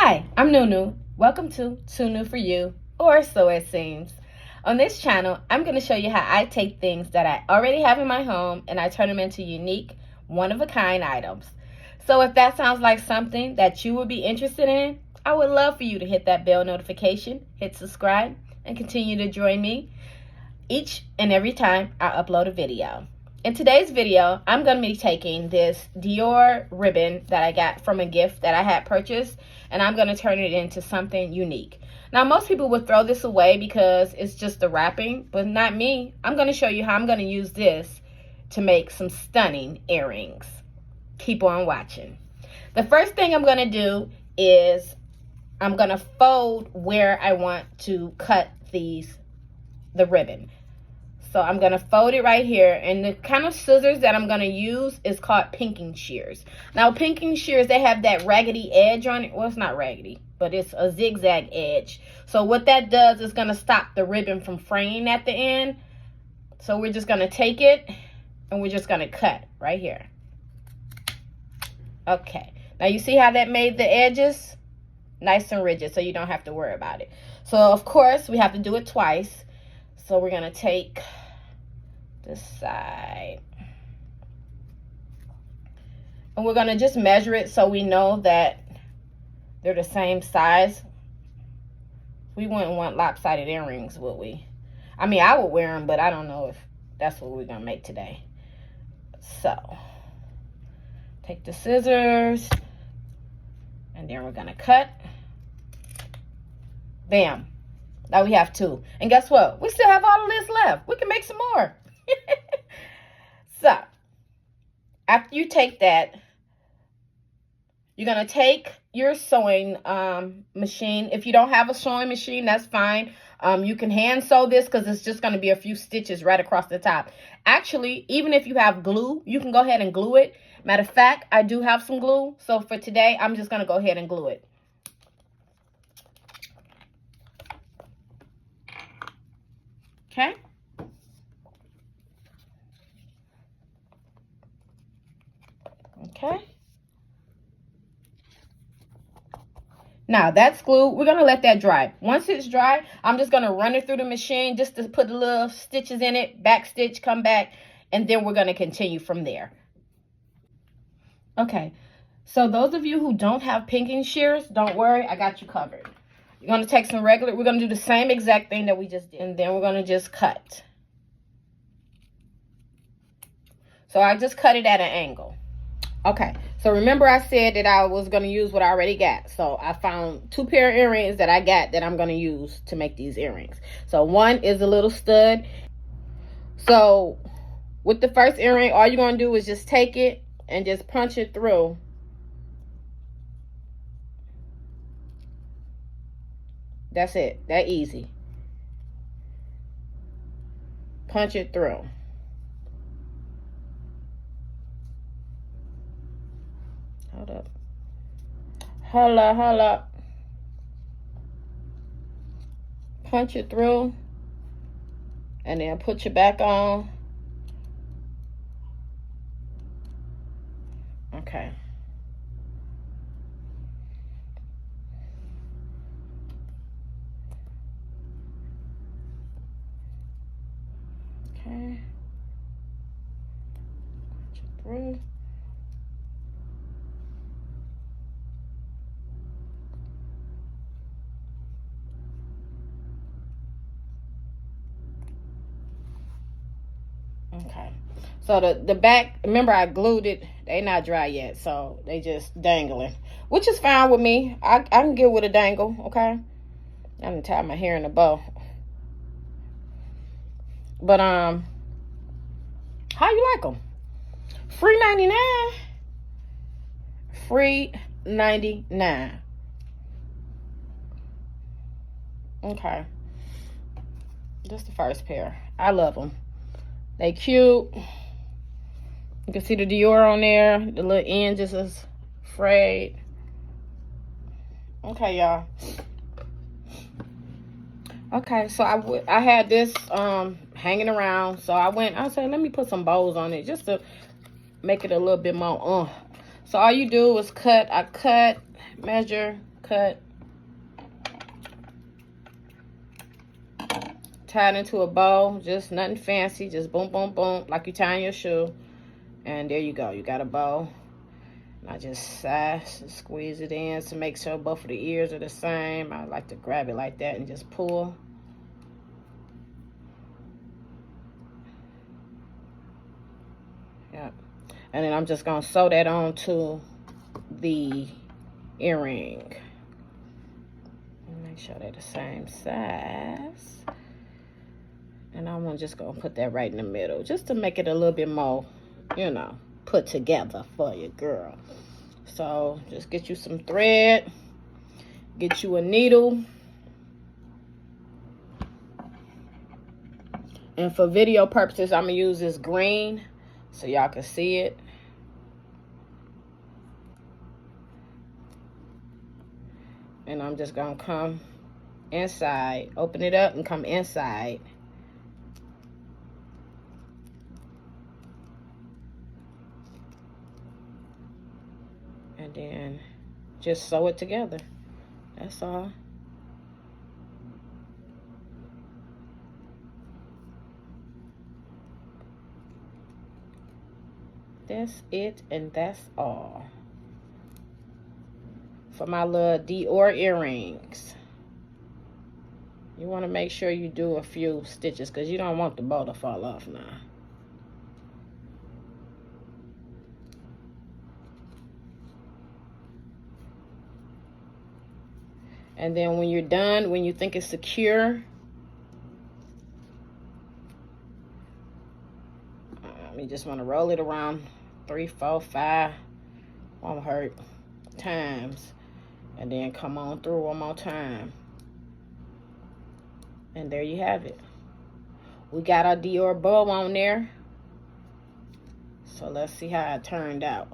Hi, I'm Nunu. Welcome to Too New For You, or so it seems. On this channel, I'm going to show you how I take things that I already have in my home and I turn them into unique, one-of-a-kind items. So if that sounds like something that you would be interested in, I would love for you to hit that bell notification, hit subscribe, and continue to join me each and every time I upload a video. In today's video, I'm going to be taking this Dior ribbon that I got from a gift that I had purchased, and I'm going to turn it into something unique. Now, most people would throw this away because it's just the wrapping, but not me. I'm going to show you how I'm going to use this to make some stunning earrings. Keep on watching. The first thing I'm going to do is I'm going to fold where I want to cut the ribbon. So I'm going to fold it right here. And the kind of scissors that I'm going to use is called pinking shears. Now, pinking shears, they have that raggedy edge on it. Well, it's not raggedy, but it's a zigzag edge. So what that does is going to stop the ribbon from fraying at the end. So we're just going to take it and we're just going to cut right here. Okay. Now, you see how that made the edges nice and rigid, so you don't have to worry about it. So, of course, we have to do it twice. So we're going to take this side and we're going to just measure it so we know that they're the same size. We wouldn't want lopsided earrings, would we? I mean, I would wear them, but I don't know if that's what we're going to make today. So take the scissors and then we're going to cut. Bam. Now we have two. And guess what? We still have all of this left. We can make some more. So, after you take that, you're going to take your sewing machine. If you don't have a sewing machine, that's fine. You can hand sew this because it's just going to be a few stitches right across the top. Actually, even if you have glue, you can go ahead and glue it. Matter of fact, I do have some glue. So, for today, I'm just going to go ahead and glue it. Okay. Okay. Now that's glue. We're going to let that dry. Once it's dry, I'm just going to run it through the machine just to put the little stitches in it, back stitch, come back, and then we're going to continue from there. Okay. So those of you who don't have pinking shears, don't worry, I got you covered. You're going to take some regular, we're going to do the same exact thing that we just did, and then we're going to just cut. So I just cut it at an angle. Okay, so remember I said that I was going to use what I already got. So I found two pair of earrings that I got that I'm going to use to make these earrings. So one is a little stud. So with the first earring, all you're going to do is just take it and just punch it through. That's it. That easy. Punch it through. Hold up. Hold up. Punch it through. And then put your back on. Okay. Okay. Punch it through. Okay, so the back, remember I glued it, they not dry yet, so they just dangling, which is fine with me. I can get with a dangle. Okay, I done tied my hair in a bow, but how you like them? Free 99. Free 99. Okay, just the first pair. I love them. They cute. You can see the Dior on there. The little end just is frayed. Okay, y'all. Okay, so I had this hanging around. So I said, let me put some bows on it just to make it a little bit more. So all you do is cut. I cut, measure, cut. Tie it into a bow, just nothing fancy, just boom, boom, boom, like you tying your shoe. And there you go, you got a bow. And I just squeeze it in to make sure both of the ears are the same. I like to grab it like that and just pull. Yep. And then I'm just gonna sew that onto the earring. Make sure they're the same size. And I'm just gonna put that right in the middle, just to make it a little bit more, you know, put together for you, girl. So just get you some thread, get you a needle. And for video purposes, I'm gonna use this green so y'all can see it. And I'm just gonna come inside, open it up and come inside. And then just sew it together. That's all. That's it, and that's all for my little Dior earrings. You want to make sure you do a few stitches because you don't want the bow to fall off now. And then when you're done, when you think it's secure, you just want to roll it around 3, 4, 5, won't hurt, times. And then come on through one more time. And there you have it. We got our Dior bow on there. So let's see how it turned out.